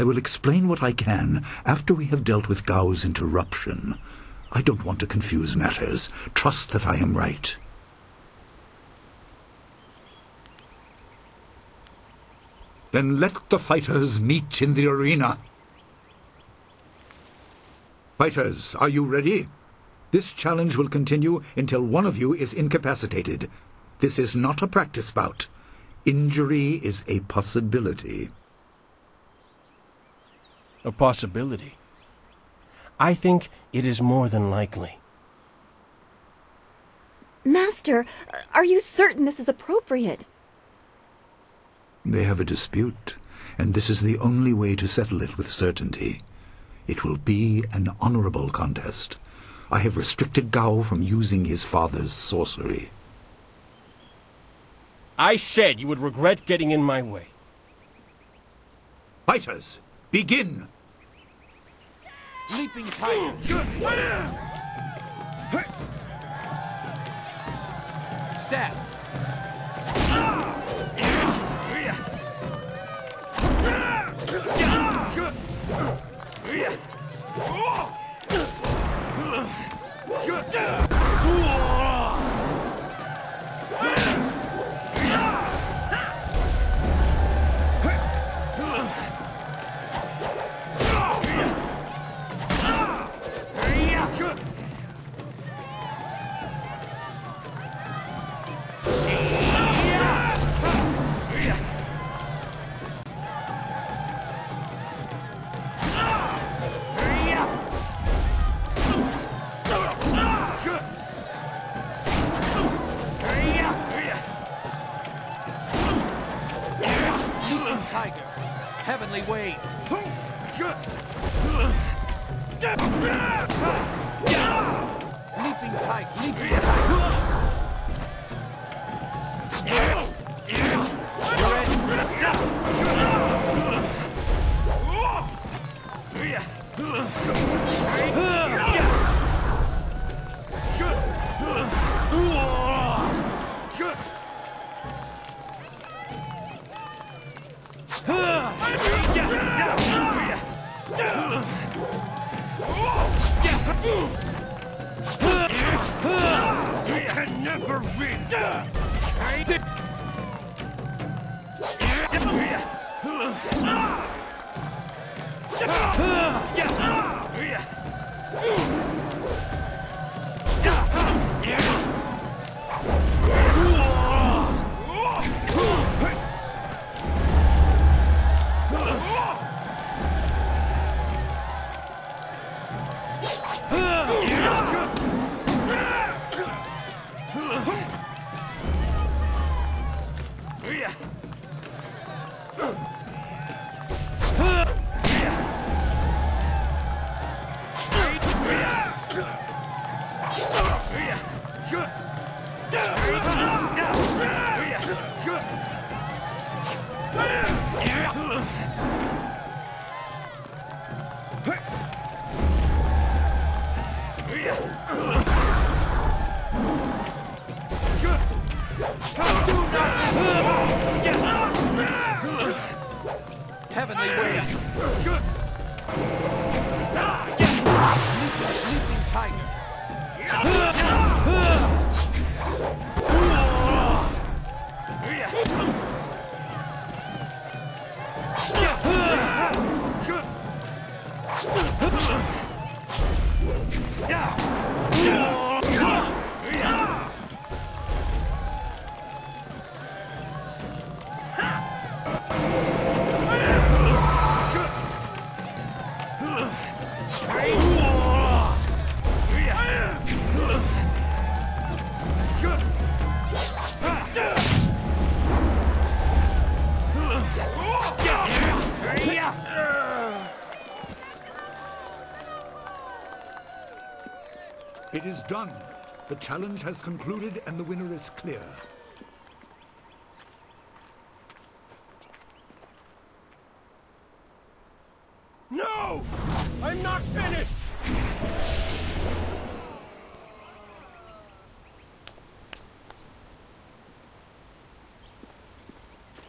I will explain what I can after we have dealt with Gao's interruption. I don't want to confuse matters. Trust that I am right. Then let the fighters meet in the arena. Fighters, are you ready? This challenge will continue until one of you is incapacitated. This is not a practice bout. Injury is a possibility. A possibility? I think it is more than likely. Master, are you certain this is appropriate? They have a dispute, and this is the only way to settle it with certainty. It will be an honorable contest. I have restricted Gao from using his father's sorcery. I said you would regret getting in my way. Fighters, begin! Leaping tiger. Stab. Tiger, heavenly wave. Leaping tiger, leaping tiger. You can never win. Heavenly wave. Leaping tiger. It is done. The challenge has concluded and the winner is clear. No! I'm not finished!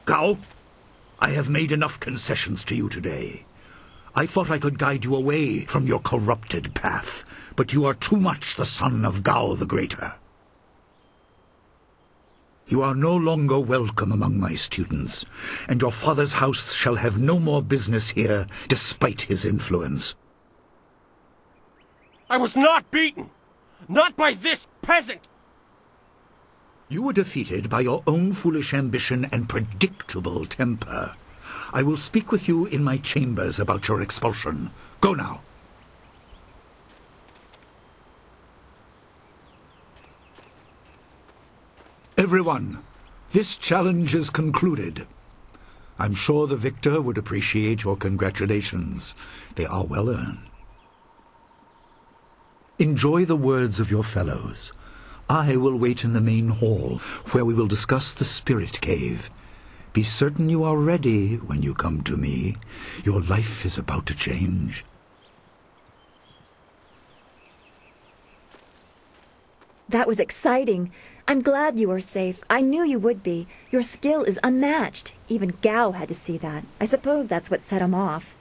Gao, I have made enough concessions to you today. I thought I could guide you away from your corrupted path, but you are too much the son of Gao the Greater. You are no longer welcome among my students, and your father's house shall have no more business here, despite his influence. I was not beaten! Not by this peasant! You were defeated by your own foolish ambition and predictable temper. I will speak with you in my chambers about your expulsion. Go now. Everyone, this challenge is concluded. I'm sure the victor would appreciate your congratulations. They are well earned. Enjoy the words of your fellows. I will wait in the main hall, where we will discuss the spirit cave. Be certain you are ready when you come to me. Your life is about to change. That was exciting. I'm glad you are safe. I knew you would be. Your skill is unmatched. Even Gao had to see that. I suppose that's what set him off.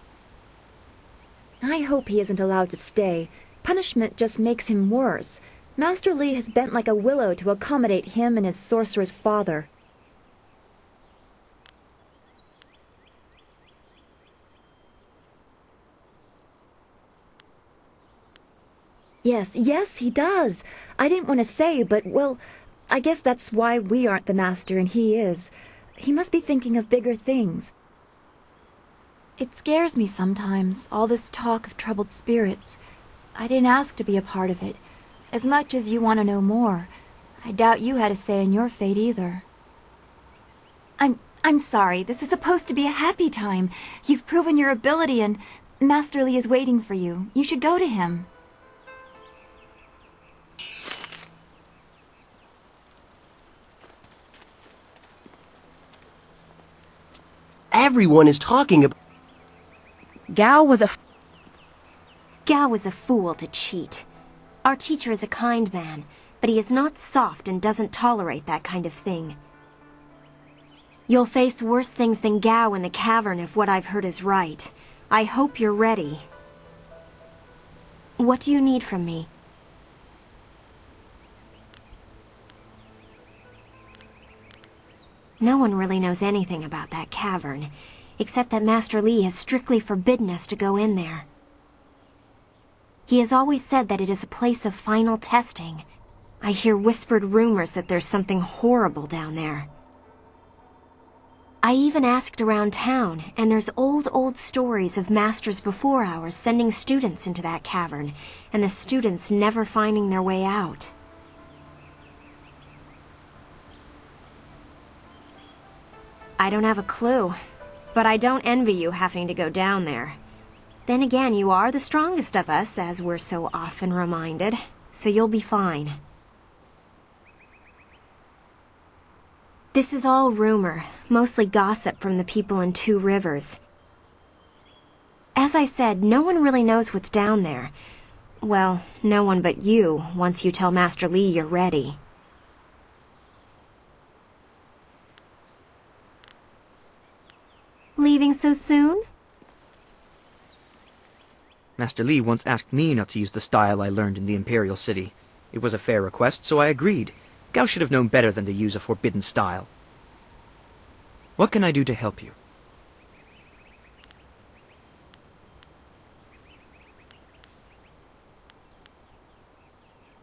I hope he isn't allowed to stay. Punishment just makes him worse. Master Li has bent like a willow to accommodate him and his sorcerer's father. Yes, he does. I didn't want to say, but, well, I guess that's why we aren't the master and he is. He must be thinking of bigger things. It scares me sometimes, all this talk of troubled spirits. I didn't ask to be a part of it. As much as you want to know more, I doubt you had a say in your fate either. I'm sorry. This is supposed to be a happy time. You've proven your ability and Master Li is waiting for you. You should go to him. Everyone is talking about... Gao was a fool to cheat. Our teacher is a kind man, but he is not soft and doesn't tolerate that kind of thing. You'll face worse things than Gao in the cavern if what I've heard is right. I hope you're ready. What do you need from me? No one really knows anything about that cavern, except that Master Li has strictly forbidden us to go in there. He has always said that it is a place of final testing. I hear whispered rumors that there's something horrible down there. I even asked around town, and there's old stories of masters before ours sending students into that cavern, and the students never finding their way out. I don't have a clue, but I don't envy you having to go down there. Then again, you are the strongest of us, as we're so often reminded, so you'll be fine. This is all rumor, mostly gossip from the people in Two Rivers. As I said, no one really knows what's down there. Well, no one but you, once you tell Master Li you're ready. Leaving so soon? Master Li once asked me not to use the style I learned in the Imperial City. It was a fair request, so I agreed. Gao should have known better than to use a forbidden style. What can I do to help you?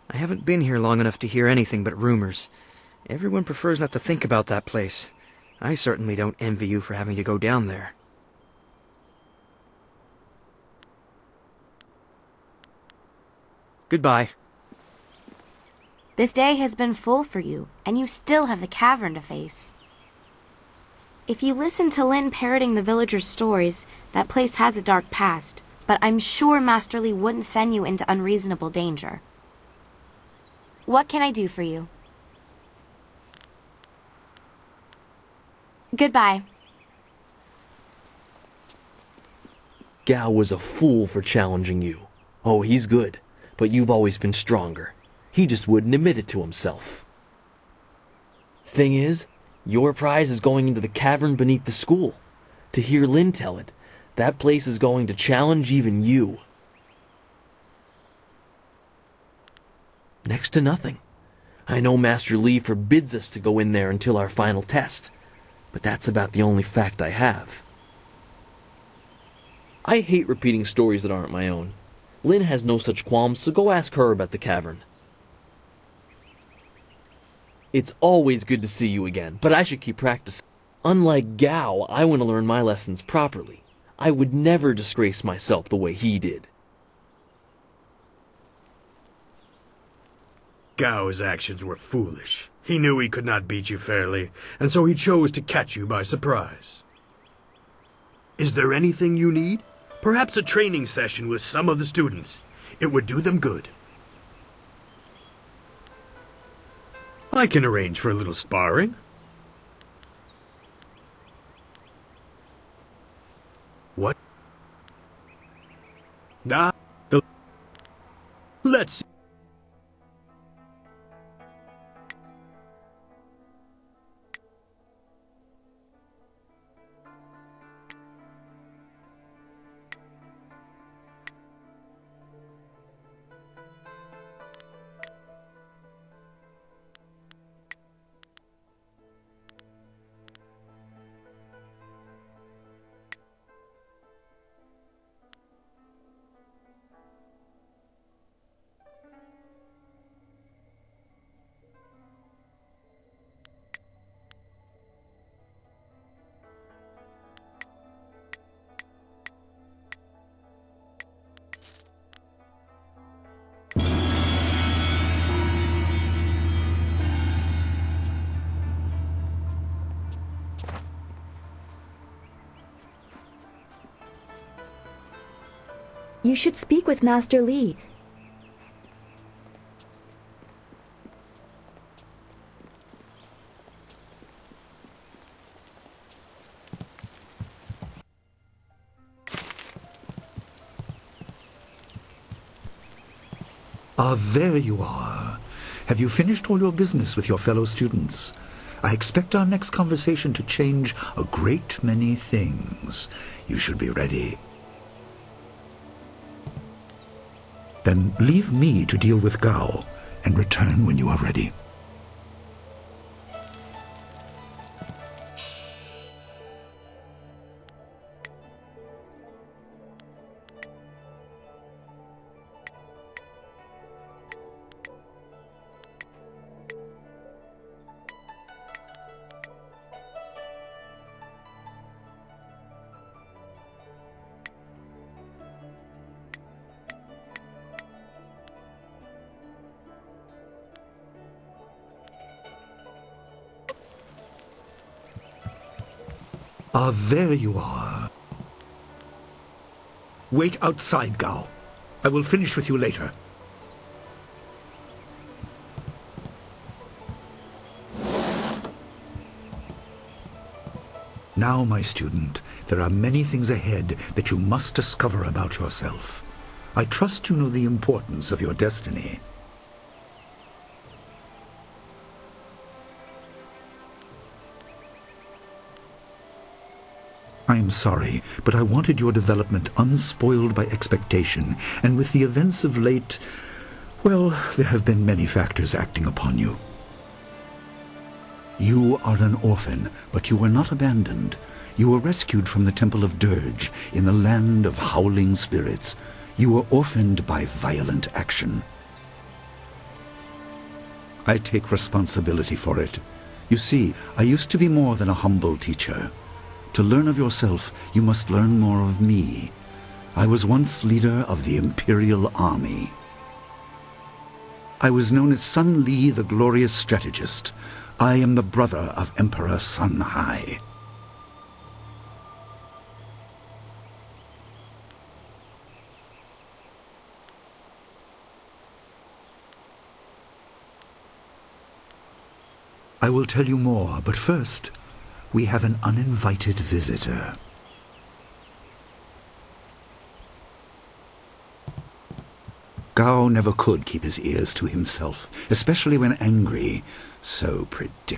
I haven't been here long enough to hear anything but rumors. Everyone prefers not to think about that place. I certainly don't envy you for having to go down there. Goodbye. This day has been full for you, and you still have the cavern to face. If you listen to Lin parroting the villagers' stories, that place has a dark past, but I'm sure Master Li wouldn't send you into unreasonable danger. What can I do for you? Goodbye. Gao was a fool for challenging you. Oh, he's good, but you've always been stronger. He just wouldn't admit it to himself. Thing is, your prize is going into the cavern beneath the school. To hear Lin tell it, That place is going to challenge even you. Next to nothing. I know Master Li forbids us to go in there until our final test, but that's about the only fact I have. I hate repeating stories that aren't my own. Lin has no such qualms, so go ask her about the cavern. It's always good to see you again, but I should keep practicing. Unlike Gao, I want to learn my lessons properly. I would never disgrace myself the way he did. Gao's actions were foolish. He knew he could not beat you fairly, and so he chose to catch you by surprise. Is there anything you need? Perhaps a training session with some of the students. It would do them good. I can arrange for a little sparring. What? Let's see. You should speak with Master Li. Ah, there you are. Have you finished all your business with your fellow students? I expect our next conversation to change a great many things. You should be ready. Then leave me to deal with Gao, and return when you are ready. Ah, there you are. Wait outside, Gao. I will finish with you later. Now, my student, there are many things ahead that you must discover about yourself. I trust you know the importance of your destiny. I am sorry, but I wanted your development unspoiled by expectation, and with the events of late, well, there have been many factors acting upon you. You are an orphan, but you were not abandoned. You were rescued from the Temple of Dirge, in the land of howling spirits. You were orphaned by violent action. I take responsibility for it. You see, I used to be more than a humble teacher. To learn of yourself, you must learn more of me. I was once leader of the Imperial Army. I was known as Sun Li, the glorious strategist. I am the brother of Emperor Sun Hai. I will tell you more, but first, we have an uninvited visitor. Gao never could keep his ears to himself, especially when angry. So predictable.